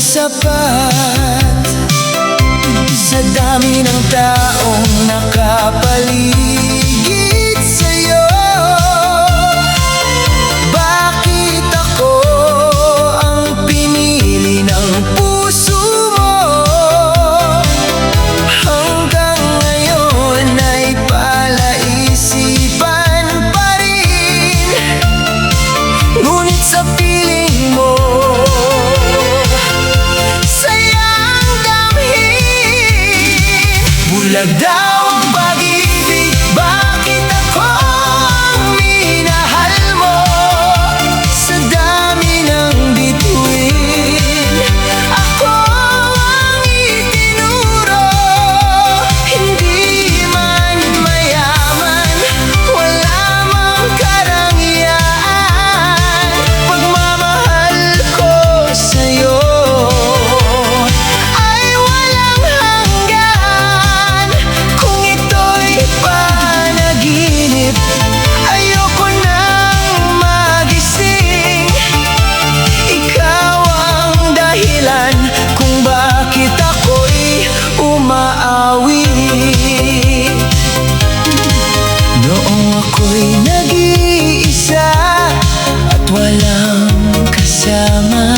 sapat sa dami ng taong nakapaligid sa'yo. Bakit ako ang pinili ng puso mo? Hanggang ngayon ay palaisipan pa rin. Ngunit sa piling mo, bulag daw ang pag-ibig. Bakit ako ang minahal mo? Sa dami ng bituin, ako ang itinuro. Hindi man mayaman, wala mang karangyaan. Pagmamahal ko sa'yo ay walang hanggan. Kung ito'y panaginip, ayoko nang magising. Ikaw ang dahilan kung bakit ako'y umaawi. Noong ako'y nag-iisa at walang kasama,